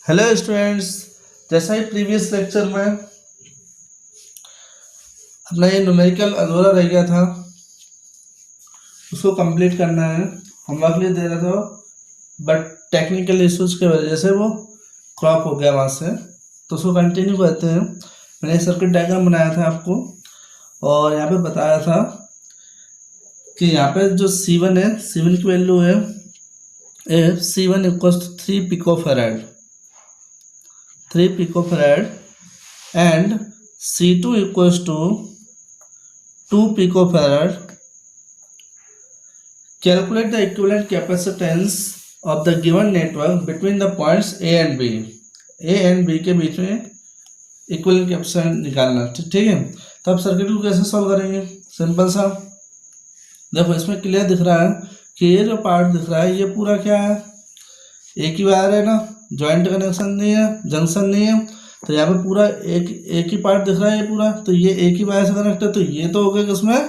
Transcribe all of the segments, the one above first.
Hello students, जैसा ही previous lecture में अपना ये न्यूमेरिकल अधूरा रह गया था, उसको कंप्लीट करना है। होमवर्क लिए दे रहा था, बट टेक्निकल इश्यूज की वजह से वो क्रॉप हो गया वहाँ से, तो उसको कंटिन्यू करते हैं। मैंने सर्किट डायग्राम बनाया था आपको, और यहाँ पे बताया था कि यहाँ पे जो C1 है, C1 की वैल्यू है C1 equals to 3 picofarad, 3 picofarad, and C2 equals to 2 picofarad. Calculate the equivalent capacitance of the given network between the points A and B. A and B के बीच में इक्विवेलेंट कैपेसिटेंस निकालना, ठीक है। तो अब circuit को कैसे सॉल्व करेंगे? सिंपल सा, देखो इसमें क्लियर दिख रहा है कि ये जो पार्ट दिख रहा है ये पूरा क्या है, एक ही वायर है ना, जॉइंट कनेक्शन नहीं है, जंक्शन नहीं है। तो यहाँ पे पूरा एक ही पार्ट दिख रहा है ये पूरा, तो ये एक ही वायर से कनेक्ट है, तो ये तो हो गया किसमें,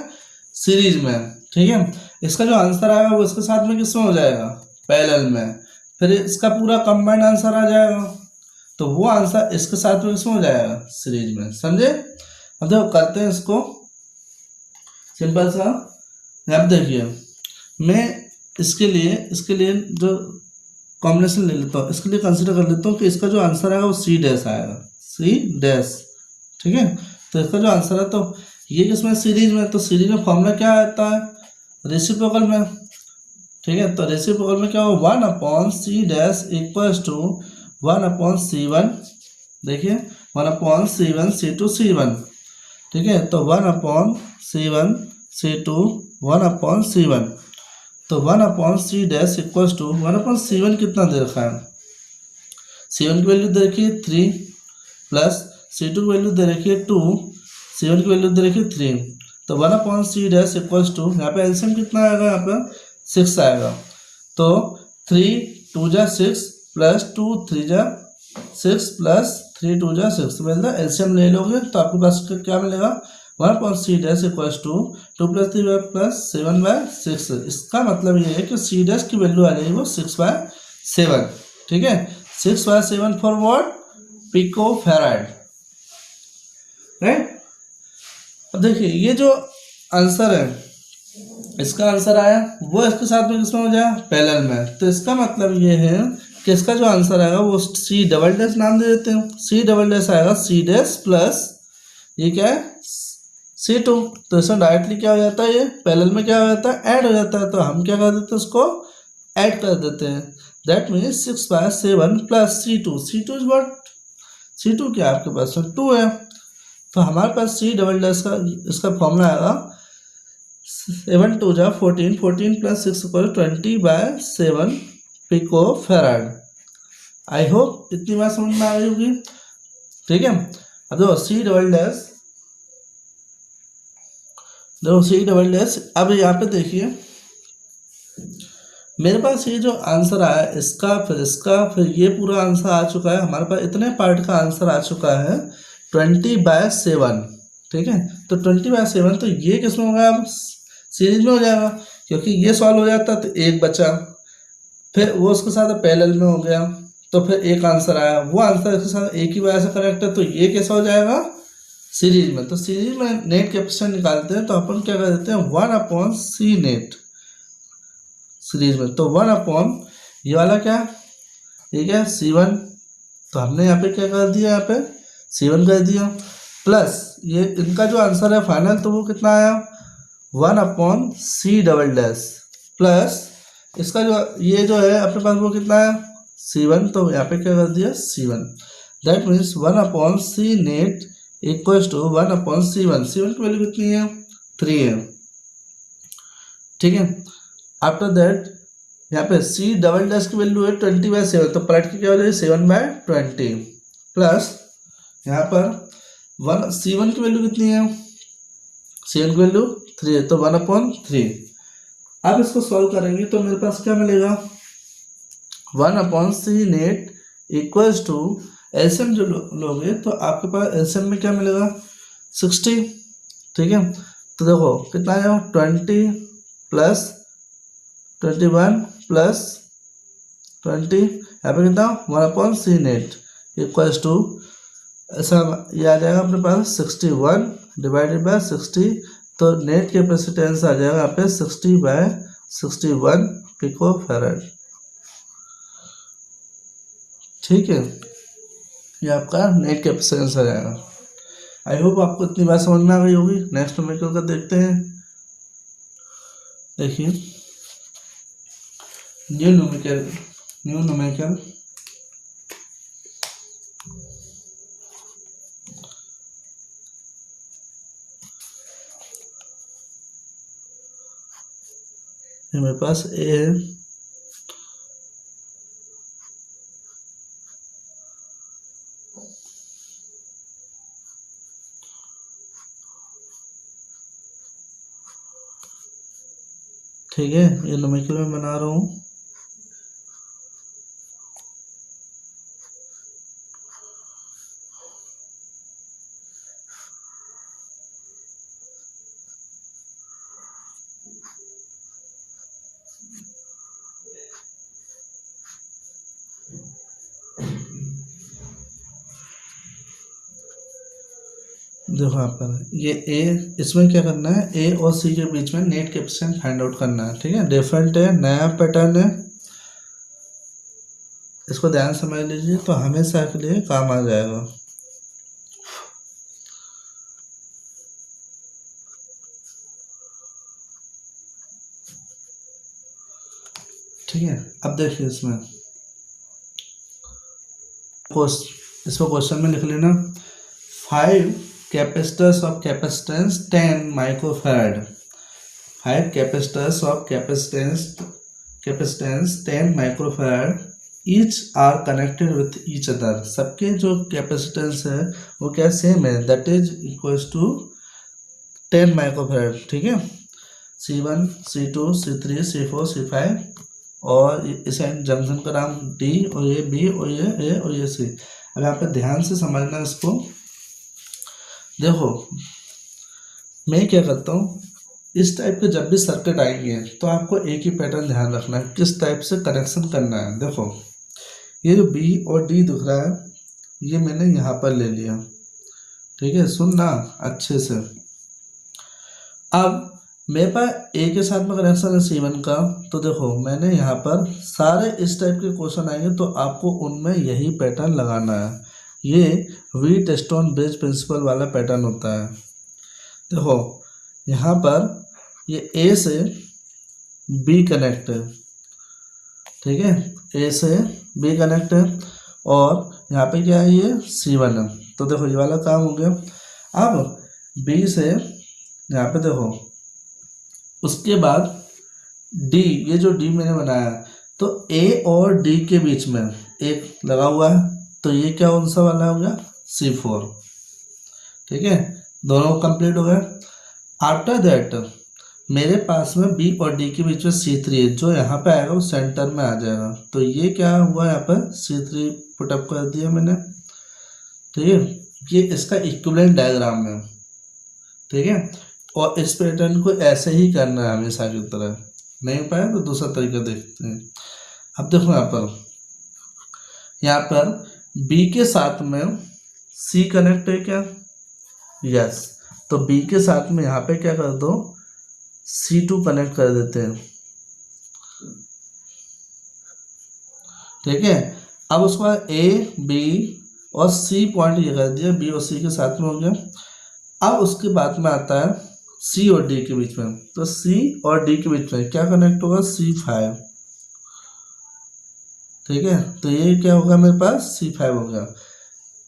सीरीज में, ठीक है। इसका जो आंसर आएगा वो इसके साथ में किसमें हो जाएगा, पैरेलल में। फिर इसका पूरा कंबाइंड आंसर आ जाएगा, तो वो आंसर इसके साथ में किसमें हो जाएगा, सीरीज में, समझे। अब देखो करते हैं इसको सिंपल सा। अब देखिए मैं इसके लिए जो कॉम्बिनेशन ले लेता हूँ, इसके लिए कंसिडर कर लेता हूँ कि इसका जो आंसर आएगा वो C डैश आएगा, C डैश, ठीक है। तो इसका जो आंसर है, तो ये किसमें, सीरीज में, तो सीरीज में फॉर्मूला क्या आता है, रेसिप्रोकल में, ठीक है। तो रेसिप्रोकल में क्या हो, 1/C dash equals to 1/C1, देखिए 1/C1 C2 C1, ठीक है। तो 1/C1 C2 1/C1, तो 1/C dash equals to 1/C1 कितना दे रखा है, C1 की वैल्यू दे रखी है 3, प्लस C2 की वैल्यू दे रखी है 2, C1 की वैल्यू दे रखी है 3। तो 1/C डैश इक्वल्स टू, यहाँ पे एलसीएम कितना आएगा, यहाँ पे 6 आएगा। तो 3 2 जा 6 प्लस 2 3 जा 6 प्लस 3 2 जा 6, मतलब एलसीएम ले लोगे तो आपके पास क्या मिलेगा, 1/C डैश इक्वल्स टू 2 + 3 + 7/6। इसका मतलब ये है कि C डैश की वैल्यू आ जाएगी वो 6/7, ठीक है। 6/7 फॉर व्हाट, पिकोफैराड, राइट। अब देखिए ये जो आंसर है, इसका आंसर आया वो इसके साथ में किसमें हो जाए, पैरेलल में। तो इसका मतलब ये है कि इसका जो आंसर आएगा वो C डबल डैश नाम दे देते हैं, C डबल डैश आएगा C डैश प्लस ये क्या है C2। तो इसमें डायरेक्टली क्या हो जाता है, ये पैरेलल में क्या हो जाता है, ऐड हो जाता है। तो हम क्या कर देते हैं, उसको ऐड कर देते हैं। That means 6/7 plus C2, C2 is what, C2 क्या आपके पास में 2 है। तो हमारे पास C डबल डैश का इसका फॉर्मूला आएगा 7 2 जा 14, 14 + 6 = 20/7 पिकोफैराड। आई होप इतनी बात समझ में आ गई होगी, ठीक है। अब देखो C डबल डैश, अब यहाँ पे देखिए मेरे पास ये जो आंसर आया इसका, फिर इसका, फिर ये पूरा आंसर आ चुका है। हमारे पास इतने पार्ट का आंसर आ चुका है 20/7, ठीक है। तो 20/7, तो ये किसमें होगा, अब सीरीज में हो जाएगा, क्योंकि ये सॉल्व हो जाता तो एक बचा, फिर वो उसके साथ पैरेलल में हो गया, तो फिर एक आंसर आया, वो आंसर इसके साथ एक ही वजह से कनेक्ट है, तो ये कैसा हो जाएगा, सीरीज में। तो सीरीज में नेट कैपेसिटेंस निकालते हैं, तो अपन क्या कर देते हैं 1/C नेट सीरीज में। तो 1/ ये वाला क्या, ये क्या C1, तो हमने यहाँ पे क्या कर दिया, यहाँ पे C1 कर दिया, प्लस ये इनका जो आंसर है फाइनल, तो वो कितना आया 1/C डबल डैश, प्लस इसका जो ये जो है अपने पास वो कितना है C1, तो यहाँ पे क्या कर दिया C1। That means 1/C net equals to 1/C1। C1 की वैल्यू कितनी है, 3 है, ठीक है। आफ्टर दैट यहाँ पे C डबल डैश की वैल्यू है 20/7, तो पलट के क्या हो जाएगी 7/20, प्लस यहाँ पर C1 की वैल्यू कितनी है, C1 की वैल्यू 3 है, तो 1/3। अब इसको सॉल्व करेंगे तो मेरे पास क्या मिलेगा, 1/C net equals to, LCM जो लोगे तो आपके पास एलसीएम में क्या मिलेगा 60, ठीक है। तो देखो कितना आया 20 + 21 + 20 यहाँ पे कितना 1/c नेट इक्वल्स टू ऐसा ये आ जाएगा अपने पास 61 डिवाइडेड बाय 60, तो नेट कैपेसिटेंस आ जाएगा यहाँ पे 60/61 पिको फैराड। ठीक है, ये आपका नेट कैपेसिटेंस आ जाएगा। आई होप आपको इतनी बात समझ में आ गई होगी। नेक्स्ट न्यूमेरिकल का देखते हैं। देखिए न्यू न्यूमेरिकल मेरे पास ए है, ठीक है, ये न्यूमेरिकल में बना रहा हूँ। देखो यहाँ पर ये ए, इसमें क्या करना है, ए और सी के बीच में नेट कैपेसिटेंस फाइंड आउट करना है। ठीक है, डिफरेंट है, नया पैटर्न है, इसको ध्यान समझ लीजिए तो हमेशा के लिए काम आ जाएगा। ठीक है, अब देखिए इसमें क्वेश्चन में लिख लेना 5 capacitors of capacitance 10 microfarad, 5 capacitors of capacitance 10 microfarad each are connected with each other. सबके जो कैपेसिटेंस है वो क्या सेम है, that is equals to 10 microfarad. ठीक है, C1 C2 C3 C4 C5 और इस जंक्शन का नाम D और ये B और ये A और ये C। अब यहाँ पे ध्यान से समझना इसको। देखो मैं क्या करता हूँ, इस टाइप के जब भी सर्किट आएंगे तो आपको एक ही पैटर्न ध्यान रखना है, किस टाइप से कनेक्शन करना है। देखो ये जो B और D दिख रहा है ये मैंने यहाँ पर ले लिया। ठीक है, सुनना अच्छे से। अब मेरे पास ए के साथ में कनेक्शन है C1 का, तो देखो मैंने यहाँ पर सारे इस टाइप के क्वेश्चन आएंगे तो आपको उनमें यही पैटर्न लगाना है। ये व्हीटस्टोन ब्रिज प्रिंसिपल वाला पैटर्न होता है। देखो यहाँ पर ये ए से बी कनेक्ट है। ठीक है, ए से बी कनेक्ट है और यहाँ पे क्या है, ये C1 है। तो देखो ये वाला काम हो गया। अब बी से यहाँ पे देखो, उसके बाद डी, ये जो डी मैंने बनाया तो ए और डी के बीच में एक लगा हुआ है, तो ये क्या कौन सा वाला हो गया, C4। ठीक है, दोनों कंप्लीट हो गए। आफ्टर दैट मेरे पास में बी और डी के बीच में C3 है, जो यहाँ पे आएगा वो सेंटर में आ जाएगा। तो ये क्या हुआ, यहाँ पर C3 पुटअप कर दिया मैंने। ठीक है, ये इसका इक्विवेलेंट डायग्राम है। ठीक है, और इस पैटर्न को ऐसे ही करना है हमेशा की तरह। नहीं पाया तो दूसरा तरीका देखते हैं। अब देखो यहाँ पर B के साथ में C कनेक्ट है क्या, यस। तो B के साथ में यहाँ पे क्या कर दो, C2 कनेक्ट कर देते हैं। ठीक है, अब उसके बाद A B और C पॉइंट ये कर दिया, B और C के साथ में हो गया। अब उसके बाद में आता है C और D के बीच में, तो C और D के बीच में क्या कनेक्ट होगा, C5। ठीक है, तो ये क्या होगा, मेरे पास C5 हो गया,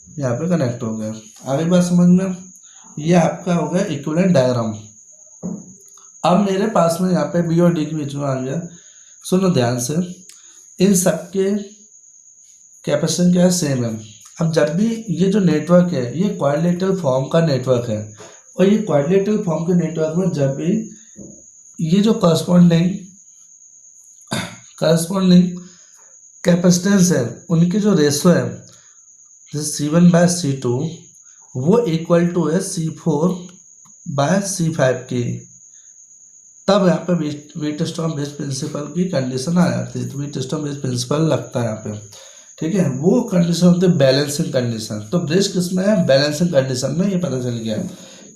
यहाँ पे कनेक्ट हो गया। आगे बात समझ में, ये आपका हो गया इक्विवेलेंट डायग्राम। अब मेरे पास में यहाँ पे B और D के बीच में आ गया। सुनो ध्यान से, इन सबके कैपेसिटेंस क्या है, सेम है। अब जब भी ये जो नेटवर्क है ये क्वाड्रिलेटरल फॉर्म का नेटवर्क है, और ये क्वाड्रिलेटरल फॉर्म के नेटवर्क में जब भी ये जो करस्पॉन्डिंग कैपेसिटेंस है उनकी जो रेशो है, जैसे C1/C2 वो इक्वल टू है C4/C5 की, तब यहाँ पे व्हीटस्टोन ब्रिज प्रिंसिपल की कंडीशन आ जाती है। तो व्हीटस्टोन ब्रिज प्रिंसिपल लगता है यहाँ पे। ठीक है, वो कंडीशन होती है बैलेंसिंग कंडीशन। तो ब्रिज किसमें है, बैलेंसिंग कंडीशन में, ये पता चल गया।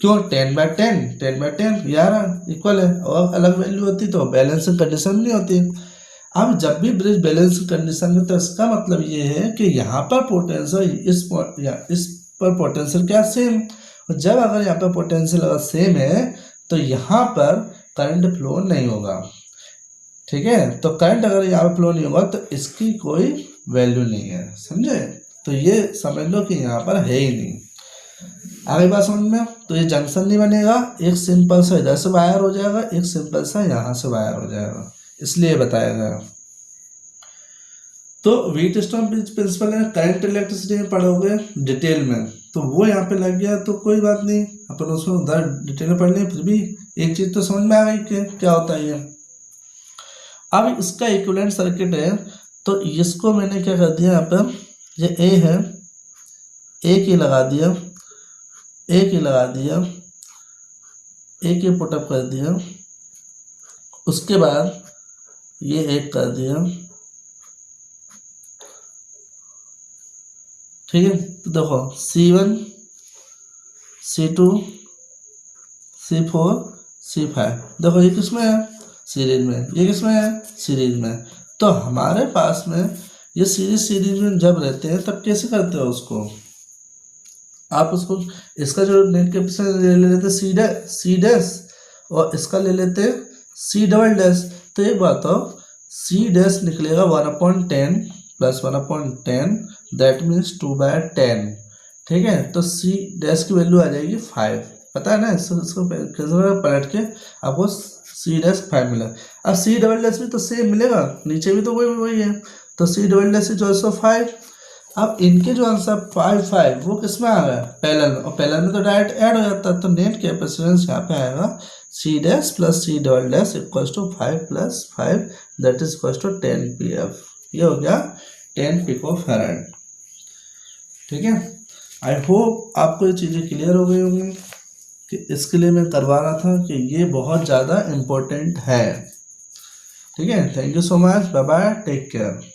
क्यों, 10/10 11 इक्वल है, और अलग वैल्यू होती तो बैलेंसिंग कंडीशन नहीं होती। अब जब भी ब्रिज बैलेंसिंग कंडीशन में, तो इसका मतलब ये है कि यहाँ पर पोटेंशियल इस पर पोटेंशियल क्या सेम, और जब अगर यहाँ पर पोटेंशियल अगर सेम है तो यहाँ पर करंट फ्लो नहीं होगा। ठीक है, तो करंट अगर यहाँ पर फ्लो नहीं होगा तो इसकी कोई वैल्यू नहीं है, समझे। तो ये समझ लो कि यहाँ पर है ही नहीं। आगे बात समझ में, तो ये जंक्शन नहीं बनेगा, एक सिंपल सा इधर से वायर हो जाएगा, एक सिंपल सा यहाँ से वायर हो जाएगा, इसलिए बताया गया। तो व्हीटस्टोन ब्रिज प्रिंसिपल है, करंट इलेक्ट्रिसिटी में पढ़ोगे डिटेल में, तो वो यहाँ पे लग गया तो कोई बात नहीं, अपन उसमें उधर डिटेल में पढ़ लें, फिर भी एक चीज तो समझ में आ गई कि क्या होता है ये। अब इसका इक्विवेलेंट सर्किट है, तो इसको मैंने क्या कर दिया, यहाँ पर ये ए है, एक ही लगा दिया, एक ही लगा दिया, एक ही पुटअप कर दिया, उसके बाद ये एक कर दिया। ठीक है, तो देखो C1 C2 C4 C5, देखो ये किसमें है, सीरीज में, ये किसमें है, सीरीज में। तो हमारे पास में ये सीरीज में जब रहते हैं तब कैसे करते हो उसको आप, उसको इसका जो नेट कैपेसिटेंस ले लेते सी डैश और इसका ले लेते C डबल डैश। तो एक बात हो, C डैश निकलेगा 1/10 + 1/10, दैट मीन्स 2/10। ठीक है, तो C डैश की वैल्यू आ जाएगी 5, पता है ना, इसको पलट के आपको C डैश 5 मिला। अब C डबल डैश भी तो सेम मिलेगा, नीचे भी तो वही है, तो C double dash is also 5। अब इनके जो आंसर 5 वो किस में आ गया, पैरेलल में, और पैरेलल में तो डायरेक्ट ऐड हो जाता है, तो नेट कैपेसिटेंस यहाँ पे आएगा C dash + C double dash = 5 + 5, that is = 10 pf। ये हो गया 10 पिकोफैराड। ठीक है, आई होप आपको ये चीज़ें क्लियर हो गई होंगी, कि इसके लिए मैं करवा रहा था कि ये बहुत ज़्यादा इम्पोर्टेंट है। ठीक है, thank you so much, bye bye, take care.